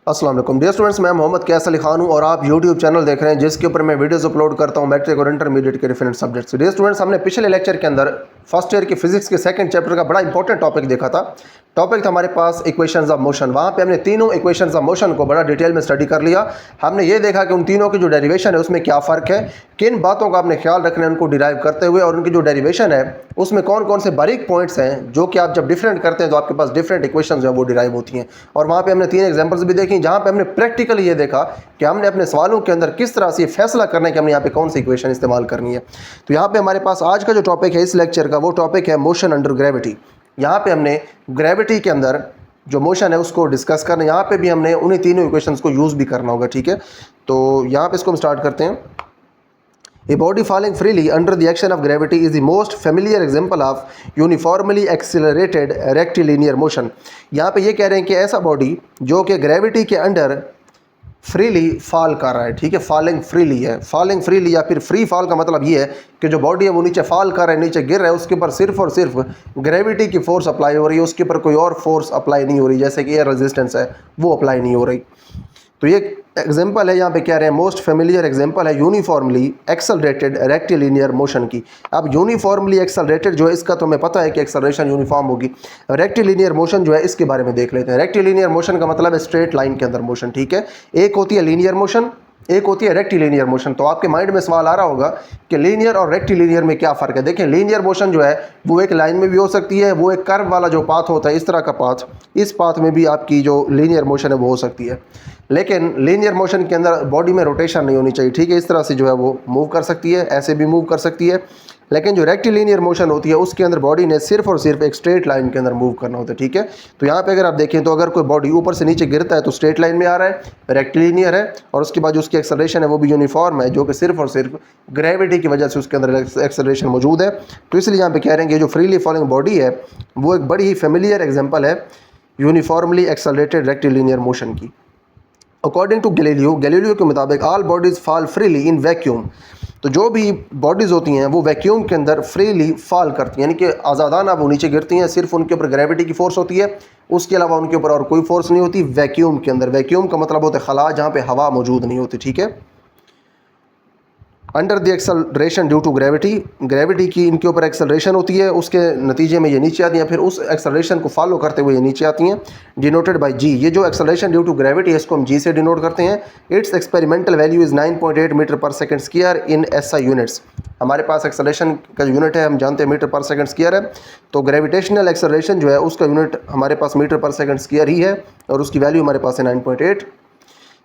अस्सलाम वालेकुम dear students, मैं मोहम्मद कैस अली खान हूं और आप यूट्यूब चैनल देख रहे हैं जिसके ऊपर मैं वीडियोस अपलोड करता हूं मैट्रिक और इंटरमीडिएट के डिफरेंट सब्जेक्ट्स। डियर स्टूडेंट्स, हमने पिछले लेक्चर के अंदर फर्स्ट ईयर की फिजिक्स के सेकंड चैप्टर का बड़ा इंपॉर्टेंट टॉपिक देखा था। टॉपिक था हमारे पास इक्वेशंस ऑफ मोशन। वहाँ पे हमने तीनों इक्वेशंस ऑफ मोशन को बड़ा डिटेल में स्टडी कर लिया। हमने ये देखा कि उन तीनों की जो डेरिवेशन है उसमें क्या फ़र्क है, किन बातों का आपने ख्याल रखना है उनको डिराइव करते हुए, और उनकी जो डेरिवेशन है उसमें कौन कौन से बारीक पॉइंट्स हैं जो कि आप जब डिफरेंट करते हैं तो आपके पास डिफरेंट इक्वेशंस जो है वो डिराइव होती हैं। और वहाँ पे हमने 3 एग्जांपल्स भी देखी जहाँ पे हमने प्रैक्टिकली ये देखा कि हमने अपने सवालों के अंदर किस तरह से फैसला करना है कि हमने यहाँ पे कौन सी इक्वेशन इस्तेमाल करनी है। तो यहाँ पे हमारे पास आज का जो टॉपिक है इस लेक्चर का, वो टॉपिक है मोशन अंडर ग्रेविटी। यहाँ पे हमने ग्रेविटी के अंदर जो मोशन है उसको डिस्कस करना है। यहाँ पे भी हमने उन्हीं तीनों इक्वेशंस को यूज़ भी करना होगा, ठीक है। तो यहाँ पे इसको हम स्टार्ट करते हैं। A body falling freely under the action of gravity is the most familiar example of uniformly accelerated rectilinear motion। यहाँ पे ये कह रहे हैं कि ऐसा बॉडी जो कि ग्रेविटी के अंडर फ्रीली फॉल कर रहा है, ठीक है। फॉलिंग फ्रीली है, फॉलिंग फ्रीली या फिर फ्री फॉल का मतलब ये है कि जो बॉडी है वो नीचे फॉल कर रहा है, नीचे गिर रहा है, उसके ऊपर सिर्फ और सिर्फ ग्रेविटी की फोर्स अप्लाई हो रही है, उसके ऊपर कोई और फोर्स अप्लाई नहीं हो रही, जैसे कि एयर रेजिस्टेंस है वो अप्लाई नहीं हो रही। तो ये एग्जांपल है, यहाँ पे कह रहे हैं मोस्ट फेमिलियर एग्जांपल है यूनिफॉर्मली एक्सेलरेटेड रेक्टिलिनियर मोशन की। अब यूनिफॉर्मली एक्सेलरेटेड जो है इसका तो हमें पता है कि एक्सेलरेशन यूनिफॉर्म होगी। रेक्टिलिनियर मोशन जो है इसके बारे में देख लेते हैं। रेक्टिलिनियर मोशन का मतलब है स्ट्रेट लाइन के अंदर मोशन, ठीक है। एक होती है लीनियर मोशन, एक होती है रेक्टिलिनियर मोशन। तो आपके माइंड में सवाल आ रहा होगा कि लीनियर और रेक्टिलिनियर में क्या फ़र्क है। देखिए, लीनियर मोशन जो है वो एक लाइन में भी हो सकती है, वो एक कर्व वाला जो पाथ होता है इस तरह का पाथ, इस पाथ में भी आपकी जो लीनियर मोशन है वो हो सकती है। लेकिन लीनियर मोशन के अंदर बॉडी में रोटेशन नहीं होनी चाहिए, ठीक है। इस तरह से जो है वो मूव कर सकती है, ऐसे भी मूव कर सकती है। लेकिन जो रेक्टिलिनियर मोशन होती है उसके अंदर बॉडी ने सिर्फ और सिर्फ एक स्ट्रेट लाइन के अंदर मूव करना होता है, ठीक है। तो यहाँ पे अगर आप देखें तो अगर कोई बॉडी ऊपर से नीचे गिरता है तो स्ट्रेट लाइन में आ रहा है, रेक्टिलिनियर है, और उसके बाद जो उसकी एक्सेलरेशन है वो भी यूनिफॉर्म है, जो कि सिर्फ और सिर्फ ग्रेविटी की वजह से उसके अंदर एक्सेलरेशन मौजूद है। तो इसलिए यहाँ पे कह रहे हैं कि जो फ्रीली फॉलिंग बॉडी है वो एक बड़ी ही फेमिलियर एग्जाम्पल है यूनिफॉर्मली एक्सेलरेटेड रेक्टिलिनियर मोशन की। अकॉर्डिंग टू गैलीलियो के मुताबिक all bodies fall freely in vacuum. तो जो भी बॉडीज़ होती हैं वो वैक्यूम के अंदर फ्रीली फॉल करती हैं, यानी कि आज़ादाना वो नीचे गिरती हैं, सिर्फ उनके ऊपर ग्रेविटी की फोर्स होती है, उसके अलावा उनके ऊपर और कोई फोर्स नहीं होती वैक्यूम के अंदर। वैक्यूम का मतलब होता है खला, जहाँ पे हवा मौजूद नहीं होती, ठीक है। Under the acceleration due to gravity, gravity की इनके ऊपर एक्सेलरेशन होती है, उसके नतीजे में ये नीचे आती हैं, फिर उस एक्सेलरेशन को फॉलो करते हुए ये नीचे आती हैं, डिनोटेड बाय जी। ये जो एक्सेलरेशन ड्यू टू ग्रेविटी है इसको हम जी से डिनोट करते हैं। Its experimental value is 9.8 metre पर second square in SI units. हमारे पास एक्सेलरेशन का यूनिट है, हम जानते हैं मीटर पर सेकंड स्क्वायर है। तो ग्रेविटेशनल एक्सेलरेशन जो है उसका यूनिट हमारे पास मीटर पर सेकंड स्क्वायर ही है, और उसकी वैल्यू हमारे पास है 9.8।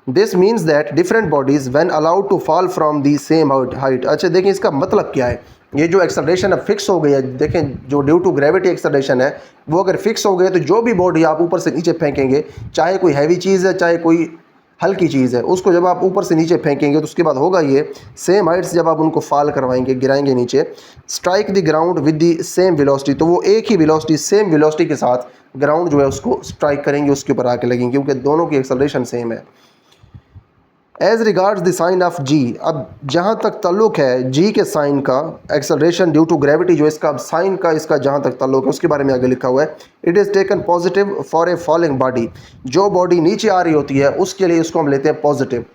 This means that different bodies when allowed to fall from the same height. अच्छा देखिए, इसका मतलब क्या है। ये जो एक्सेलरेशन अब फिक्स हो गई है, देखें जो ड्यू टू ग्रेविटी एक्सेलरेशन है वो अगर फिक्स हो गई है तो जो भी बॉडी आप ऊपर से नीचे फेंकेंगे, चाहे कोई हैवी चीज़ है चाहे कोई हल्की चीज़ है, उसको जब आप ऊपर से नीचे फेंकेंगे तो उसके बाद होगा ये सेम हाइट्स जब आप उनको फॉल करवाएंगे, गिराएंगे नीचे, strike the ground with the same velocity, तो वो एक ही वेलोसिटी सेम वेलोसिटी के साथ ग्राउंड जो है उसको स्ट्राइक करेंगे, उसके ऊपर आके लगेंगे, क्योंकि दोनों की एक्सेलरेशन सेम है। As regards the sign of g, अब जहाँ तक ताल्लुक है जी के साइन का, एक्सेलरेशन ड्यू टू ग्रेविटी जो इसका साइन का इसका जहाँ तक ताल्लुक है उसके बारे में आगे लिखा हुआ है। It is taken positive for a falling body. जो बॉडी नीचे आ रही होती है उसके लिए इसको हम लेते हैं positive.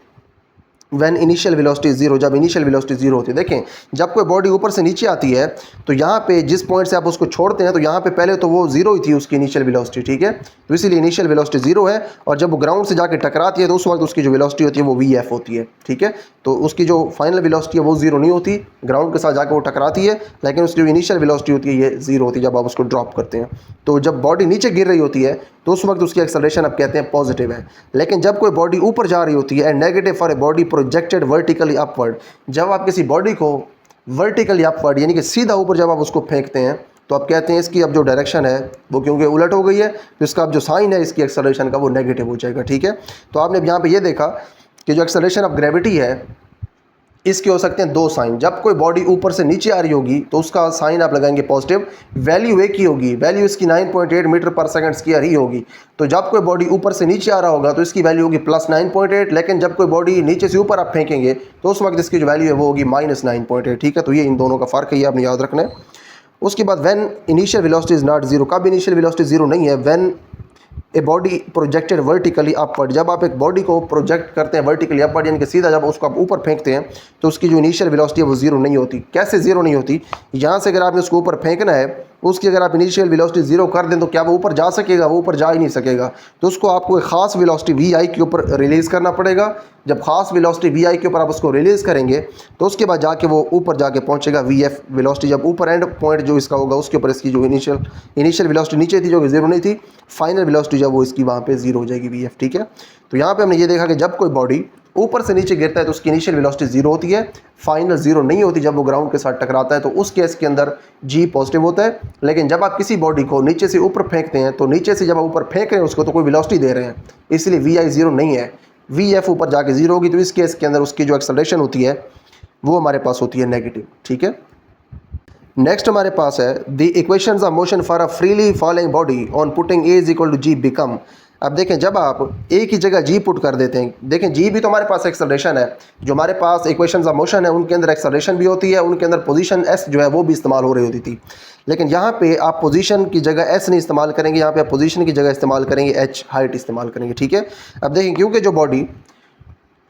When initial velocity zero, जब इनिशियल वेलोसिटी जीरो होती है। देखें, जब कोई बॉडी ऊपर से नीचे आती है तो यहाँ पे जिस पॉइंट से आप उसको छोड़ते हैं तो यहाँ पे पहले तो वो जीरो ही थी उसकी इनिशियल वेलोसिटी, ठीक है। तो इसीलिए इनिशियल वेलोसिटी जीरो है, और जब वो ग्राउंड से जाके टकराती है तो उस वक्त उसकी जो वेलोसिटी होती है वो वी एफ होती है, ठीक है। तो उसकी जो फाइनल वेलोसिटी है वो जीरो नहीं होती, ग्राउंड के साथ जाकर वो टकराती है, लेकिन उसकी जो इनिशियल वेलोसिटी होती है ये जीरो होती है जब आप उसको ड्रॉप करते हैं। तो जब बॉडी नीचे गिर रही होती है तो उस वक्त उसकी एक्सेलरेशन आप कहते हैं पॉजिटिव है। लेकिन जब कोई बॉडी ऊपर जा रही होती है, and negative for a body projected vertically upward, जब आप किसी बॉडी को वर्टिकली अपवर्ड यानी कि सीधा ऊपर जब आप उसको फेंकते हैं तो आप कहते हैं इसकी अब जो डायरेक्शन है वो क्योंकि उलट हो गई है तो इसका अब जो साइन है इसकी एक्सेलरेशन का वो नेगेटिव हो जाएगा, ठीक है। तो आपने यहाँ पे ये देखा कि जो एक्सेलरेशन ऑफ ग्रेविटी है इसके हो सकते हैं दो साइन। जब कोई बॉडी ऊपर से नीचे आ रही होगी तो उसका साइन आप लगाएंगे पॉजिटिव, वैल्यू एक ही होगी, वैल्यू इसकी 9.8 मीटर पर सेकंड स्क्वायर ही होगी। तो जब कोई बॉडी ऊपर से नीचे आ रहा होगा तो इसकी वैल्यू होगी प्लस 9.8, लेकिन जब कोई बॉडी नीचे से ऊपर आप फेंकेंगे तो उस वक्त इसकी जो वैल्यू है वो होगी माइनस 9.8, ठीक है। तो ये इन दोनों का फ़र्क है, ये आपने याद रखना है। उसके बाद when initial velocity is not zero, कब इनिशियल वेलोसिटी जीरो नहीं है, when a body projected vertically upward, जब आप एक बॉडी को प्रोजेक्ट करते हैं वर्टिकली अपवर्ड यानी कि सीधा जब उसको आप ऊपर फेंकते हैं तो उसकी जो इनिशियल वेलोसिटी है वो जीरो नहीं होती। कैसे जीरो नहीं होती? यहाँ से अगर आपने उसको ऊपर फेंकना है, उसकी अगर आप इनिशियल वेलोसिटी जीरो कर दें तो क्या वो ऊपर जा सकेगा? वो ऊपर जा ही नहीं सकेगा। तो उसको आपको एक ख़ास वेलोसिटी वी आई के ऊपर रिलीज़ करना पड़ेगा। जब ख़ास वेलोसिटी वी आई के ऊपर आप उसको रिलीज़ करेंगे तो उसके बाद जाके वो ऊपर जाके पहुंचेगा वी एफ वेलोसिटी। जब ऊपर एंड पॉइंट जो इसका होगा उसके ऊपर इसकी जो इनिशियल वेलोसिटी नीचे थी जो कि जीरो नहीं थी, फाइनल वेलोसिटी जब वो इसकी वहाँ पे जीरो हो जाएगी वी एफ। ठीक है, तो यहाँ पे हमने ये देखा कि जब कोई बॉडी ऊपर से नीचे गिरता है तो उसकी इनिशियल वेलोसिटी जीरो होती है, फाइनल जीरो नहीं होती जब वो ग्राउंड के साथ टकराता है, तो उस केस के अंदर जी पॉजिटिव होता है। लेकिन जब आप किसी बॉडी को नीचे से ऊपर फेंकते हैं तो नीचे से जब आप ऊपर फेंक रहे हैं उसको तो कोई वेलोसिटी दे रहे हैं, इसलिए वी आई जीरो नहीं है, वी एफ ऊपर जाके जीरो होगी। तो इस केस के अंदर उसकी जो एक्सेलरेशन होती है वो हमारे पास होती है नेगेटिव। ठीक है, नेक्स्ट हमारे पास है the equations of motion for a freely falling body on putting a is equal to g become. अब देखें, जब आप एक ही जगह जी पुट कर देते हैं, देखें जी भी तो हमारे पास एक्सेलरेशन है, जो हमारे पास इक्वेशंस ऑफ मोशन है उनके अंदर एक्सेलरेशन भी होती है, उनके अंदर पोजीशन एस जो है वो भी इस्तेमाल हो रही होती थी। लेकिन यहाँ पे आप पोजीशन की जगह एस नहीं इस्तेमाल करेंगे, यहाँ पे आप पोजीशन की जगह इस्तेमाल करेंगे एच, हाइट इस्तेमाल करेंगे। ठीक है, अब देखें क्योंकि जो बॉडी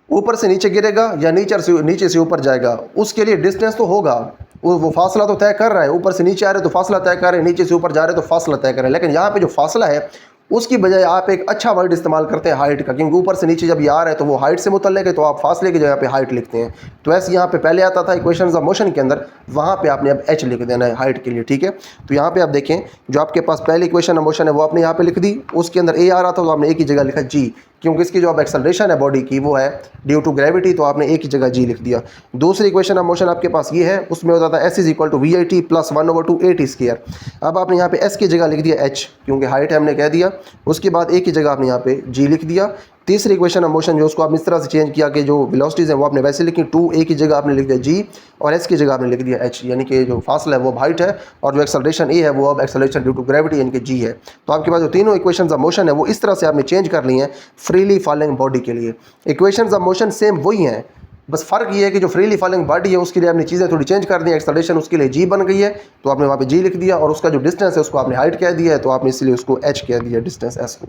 ऊपर से नीचे गिरेगा या नीचे से ऊपर जाएगा उसके लिए डिस्टेंस तो होगा, वो फासला तो तय कर रहा है। ऊपर से नीचे आ रहे तो फासला तय कर रहे हैं, नीचे से ऊपर जा रहे तो फासला तय कर रहे हैं। लेकिन यहाँ पे जो फासला है उसकी बजाय आप एक अच्छा वर्ड इस्तेमाल करते हैं हाइट का, क्योंकि ऊपर से नीचे जब ये आ रहा है तो वो हाइट से मुतल्लिक है, तो आप फासले की जगह पे हाइट लिखते हैं। तो ऐसे यहाँ पे पहले आता था इक्वेशंस ऑफ मोशन के अंदर, वहाँ पे आपने अब एच लिख देना है हाइट के लिए। ठीक है, तो यहाँ पे आप देखें जो आपके पास पहली इक्वेशन ऑफ मोशन है वो आपने यहाँ पे लिख दी, उसके अंदर ए आ रहा था तो आपने एक ही जगह लिखा जी, क्योंकि इसकी जो अब एक्सेलरेशन है बॉडी की वो है ड्यू टू ग्रेविटी, तो आपने एक ही जगह जी लिख दिया। दूसरी इक्वेशन ऑफ मोशन आपके पास ये है, उसमें होता था s is equal to v i t plus 1/2 a t square. अब आपने यहाँ पे एस की जगह लिख दिया एच, क्योंकि हाइट है हमने कह दिया। उसके बाद एक ही जगह आपने यहाँ पे जी लिख दिया। तीसरी इक्वेशन ऑफ मोशन जो उसको आप इस तरह से चेंज किया कि जो वेलोसिटीज़ हैं वो आपने वैसे लिखी, 2 ए की जगह आपने लिख दिया जी और एस की जगह आपने लिख दिया एच, यानी कि जो फासला है वो हाइट है और जो एक्सेलरेशन ए है वो अब एक्सेलरेशन ड्यू टू ग्रेविटी यानी कि जी है। तो आपके पास जो तीनों इक्वेशंस ऑफ मोशन है वो इस तरह से आपने चेंज कर ली हैं फ्रीली फॉलिंग बॉडी के लिए। इक्वेशंस ऑफ मोशन सेम वही हैं, बस फ़र्क ये है कि जो फ्रीली फॉलिंग बॉडी है उसके लिए आपने चीज़ें थोड़ी चेंज कर दी। एक्सेलरेशन उसके लिए जी बन गई है तो आपने वहाँ पे जी लिख दिया, और उसका जो डिस्टेंस है उसको आपने हाइट कह दिया है तो आपने इसलिए उसको एच कह दिया डिस्टेंस एस को।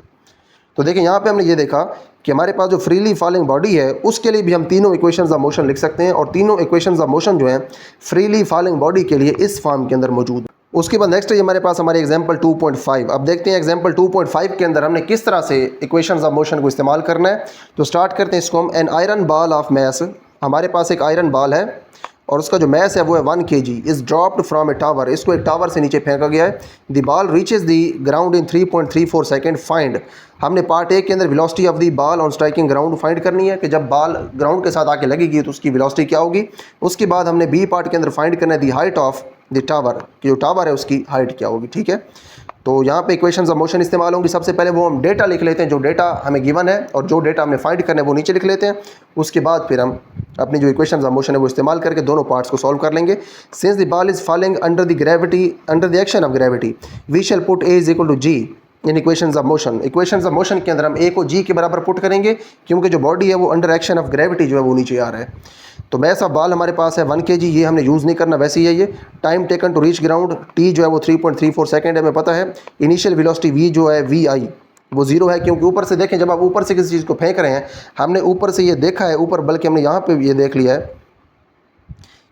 तो देखिए यहाँ पे हमने ये देखा कि हमारे पास जो फ्रीली फॉलिंग बॉडी है उसके लिए भी हम तीनों इक्वेशंस ऑफ मोशन लिख सकते हैं, और तीनों इक्वेशंस ऑफ मोशन जो हैं फ्रीली फॉलिंग बॉडी के लिए इस फॉर्म के अंदर मौजूद है। उसके बाद नेक्स्ट है हमारे पास हमारे एग्जांपल 2.5। अब देखते हैं एग्जांपल 2.5 के अंदर हमने किस तरह से इक्वेशंस ऑफ मोशन को इस्तेमाल करना है। तो स्टार्ट करते हैं इसको हम। An iron ball of mass, हमारे पास एक आयरन बॉल है और उसका जो मैस है वो है 1 kg, is dropped from A tower, इसको एक टावर से नीचे फेंका गया है। The ball reaches the ground in 3.34 second. Find, हमने पार्ट ए के अंदर velocity of the ball on striking ground find करनी है कि जब बॉल ग्राउंड के साथ आके लगेगी तो उसकी वेलोसिटी क्या होगी। उसके बाद हमने बी पार्ट के अंदर फाइंड करना है the height of the tower, कि जो टावर है उसकी हाइट क्या होगी। ठीक है, तो यहाँ पे इक्वेशंस ऑफ मोशन इस्तेमाल होंगी। सबसे पहले वो हम डेटा लिख लेते हैं, जो डेटा हमें गिवन है और जो डेटा हमने फाइंड करना है वो नीचे लिख लेते हैं। उसके बाद फिर हम अपनी जो इक्वेशंस ऑफ मोशन है वो इस्तेमाल करके दोनों पार्ट्स को सॉल्व कर लेंगे। Since the ball is falling under the gravity, under the action of gravity, we shall put a is equal to g in equations of motion. Equations of motion के अंदर हम ए को जी के बराबर पुट करेंगे, क्योंकि जो बॉडी है वो अंडर एक्शन ऑफ ग्रेविटी जो है वो नीचे आ रहा है। तो मैस ऑफ बॉल हमारे पास है 1 kg, ये हमने यूज़ नहीं करना, वैसे ही है ये। Time taken to reach ground, t जो है वो 3.34 सेकेंड है, हमें पता है। इनिशियल वेलोसिटी वी जो है वी आई वो जीरो है, क्योंकि ऊपर से देखें जब आप ऊपर से किसी चीज़ को फेंक रहे हैं, हमने ऊपर से ये देखा है ऊपर, बल्कि हमने यहाँ पे ये देख लिया है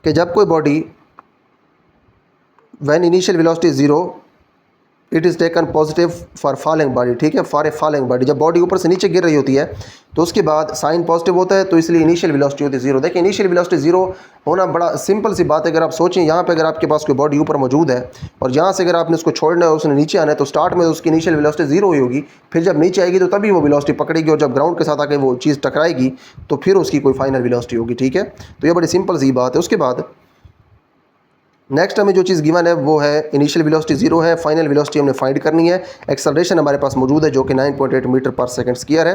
कि जब कोई body when initial velocity zero it is taken positive for falling body. ठीक है, फॉर ए फॉलिंग बॉडी, जब बॉडी ऊपर से नीचे गिर रही होती है तो उसके बाद साइन पॉजिटिव होता है, तो इसलिए इनिशियल वेलोसिटी होती है जीरो। देखिए इनिशियल वेलोसिटी जीरो होना बड़ा सिंपल सी बात है। अगर आप सोचें यहाँ पे अगर आपके पास कोई बॉडी ऊपर मौजूद है और यहाँ से अगर आपने उसको छोड़ना है और उसने नीचे आना है, तो स्टार्ट में उसकी इनिशियल वेलोसिटी जीरो हुई होगी, फिर जब नीचे आएगी तो तभी वो वेलोसिटी पकड़ेगी, और जब ग्राउंड के साथ आके वो चीज़ टकराएगी तो फिर उसकी कोई फाइनल वेलोसिटी होगी। ठीक है, तो ये बड़ी सिंपल सी बात है। उसके बाद नेक्स्ट हमें जो चीज़ गिवन है वो है इनिशियल वेलोसिटी जीरो है, फाइनल वेलोसिटी हमने फाइंड करनी है। एक्सेलरेशन हमारे पास मौजूद है जो कि 9.8 मीटर पर सेकंड स्क्वायर है।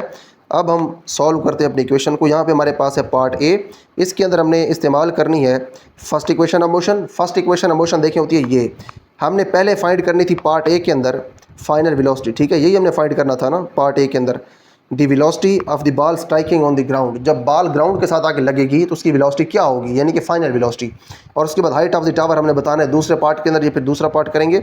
अब हम सॉल्व करते हैं अपनी इक्वेशन को। यहाँ पे हमारे पास है पार्ट ए, इसके अंदर हमने इस्तेमाल करनी है first equation of motion. First equation of motion देखें होती है ये, हमने पहले फाइंड करनी थी पार्ट ए के अंदर फाइनल वेलोसिटी। ठीक है, यही हमने फाइंड करना था ना पार्ट ए के अंदर। The velocity of the ball striking on the ground, जब बॉल ग्राउंड के साथ आके लगेगी तो उसकी वेलोसिटी क्या होगी, यानी कि फाइनल वेलोसिटी। और उसके बाद हाइट ऑफ द टावर हमने बताना है दूसरे पार्ट के अंदर, ये फिर दूसरा पार्ट करेंगे।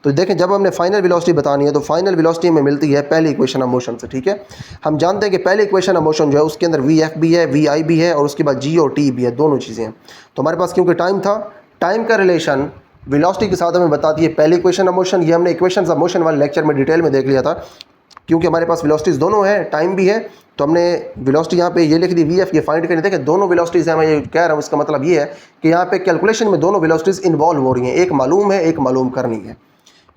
तो देखें जब हमने फाइनल वेलोसिटी बतानी है तो फाइनल वेलोसिटी हमें मिलती है पहली इक्वेशन ऑफ मोशन से, ठीक है। हम जानते हैं कि पहली इक्वेशन ऑफ मोशन जो है उसके अंदर वी एफ भी है, वी आई भी है और उसके बाद जी और टी भी है, दोनों चीज़ें हैं। तो हमारे पास क्योंकि टाइम था, टाइम का रिलेशन वेलोसिटी के साथ हमें बताती है पहली इक्वेशन ऑफ मोशन। ये हमने इक्वेशंस ऑफ मोशन वाले लेक्चर में डिटेल में देख लिया था, क्योंकि हमारे पास वेलोसिटीज़ दोनों हैं, टाइम भी है। तो हमने वेलोसिटी यहाँ पे ये लिख दी वी एफ, ये फाइंड करनी। देखिए दोनों वेलोसिटीज़ हैं, मैं ये कह रहा हूँ, इसका मतलब ये है कि यहाँ पे कैलकुलेशन में दोनों वेलोसिटीज़ इन्वॉल्व हो रही हैं, एक मालूम है एक मालूम करनी है।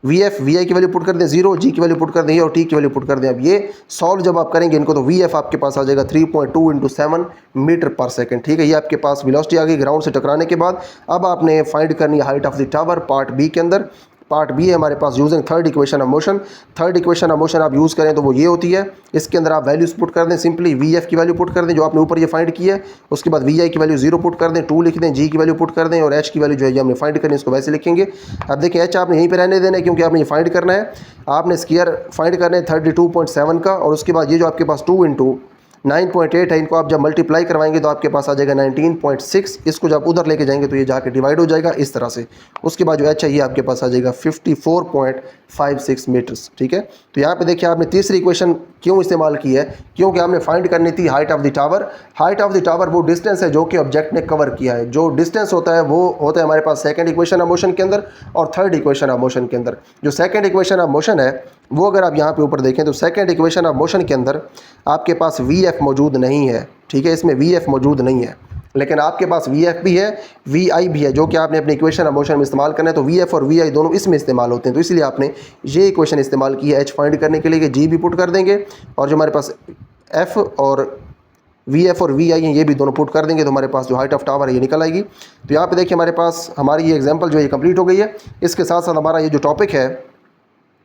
वी एफ वी आई की वैल्यू पुट कर दें 0, जी की वैल्यू पुट कर दें और टी की वैल्यू पुट कर दें। अब ये सॉल्व जब आप करेंगे इनको तो वी एफ आपके पास आ जाएगा 3.2 × 7 मीटर पर सेकंड, ठीक है। ये आपके पास वेलोसिटी आ गई ग्राउंड से टकराने के बाद। अब आपने फाइंड करनी है height of the tower, part B के अंदर। पार्ट बी है हमारे पास using third equation of motion. Third equation of motion आप यूज़ करें तो वो ये होती है, इसके अंदर आप वैल्यूज पुट कर दें, सिंपली वी एफ की वैल्यू पुट कर दें जो आपने ऊपर ये फाइंड की है। उसके बाद वी आई की वैल्यू 0 पुट कर दें, 2 लिख दें, जी की वैल्यू पुट कर दें और एच की वैल्यू जो है ये हमने फाइंड करनी है, इसको वैसे लिखेंगे। अब देखिए एच आपने यहीं पर रहने देना है क्योंकि आपने ये फाइंड करना है। आपने स्क्वायर फाइंड करना है 32.7 का और उसके बाद ये जो आपके पास 2 × 9.8 है, इनको आप जब मल्टीप्लाई करवाएंगे तो आपके पास आ जाएगा 19.6। इसको जब उधर लेके जाएंगे तो ये जाके डिवाइड हो जाएगा इस तरह से। उसके बाद जो एच है ये आपके पास आ जाएगा 54.56 मीटर्स, ठीक है। तो यहाँ पे देखिए आपने तीसरी इक्वेशन क्यों इस्तेमाल की है, क्योंकि हमने फाइंड करनी थी height of the tower. Height of the tower वो डिस्टेंस है जो कि ऑब्जेक्ट ने कवर किया है। जो डिस्टेंस होता है वो होता है हमारे पास सेकंड इक्वेशन ऑफ मोशन के अंदर और थर्ड इक्वेशन ऑफ मोशन के अंदर। जो सेकंड इक्वेशन ऑफ मोशन है वो अगर आप यहाँ पे ऊपर देखें तो सेकंड इक्वेशन ऑफ मोशन के अंदर आपके पास वी एफ मौजूद नहीं है, ठीक है। इसमें वी एफ मौजूद नहीं है, लेकिन आपके पास वी एफ भी है, वी आई भी है, जो कि आपने अपनी इक्वेशन ऑफ मोशन में इस्तेमाल करना है। तो वी एफ और वी आई दोनों इसमें इस्तेमाल होते हैं, तो इसलिए आपने ये इक्वेशन इस्तेमाल की है एच फाइंड करने के लिए कि जी भी पुट कर देंगे और जो हमारे पास एफ और वी एफ और वी आई हैं ये भी दोनों पुट कर देंगे तो हमारे पास जो हाइट ऑफ टावर है ये निकल आएगी। तो यहाँ पे देखिए हमारे पास हमारी ये एग्जाम्पल जो है ये कंप्लीट हो गई है। इसके साथ साथ हमारा ये जो टॉपिक है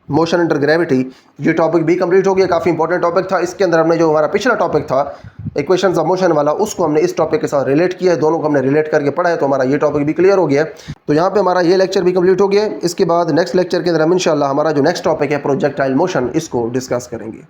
मोशन अंडर ग्रेविटी, ये टॉपिक भी कंप्लीट हो गया। काफ़ी इंपॉर्टेंट टॉपिक था। इसके अंदर हमने जो हमारा पिछला टॉपिक था इक्वेशंस ऑफ मोशन वाला, उसको हमने इस टॉपिक के साथ रिलेट किया है, दोनों को हमने रिलेट करके पढ़ा है, तो हमारा ये टॉपिक भी क्लियर हो गया है। तो यहाँ पे हमारा ये लेक्चर भी कंप्लीट हो गया है। इसके बाद नेक्स्ट लेक्चर के अंदर हम इंशाल्लाह हमारा जो नेक्स्ट टॉपिक है प्रोजेक्टाइल मोशन, इसको डिस्कस करेंगे।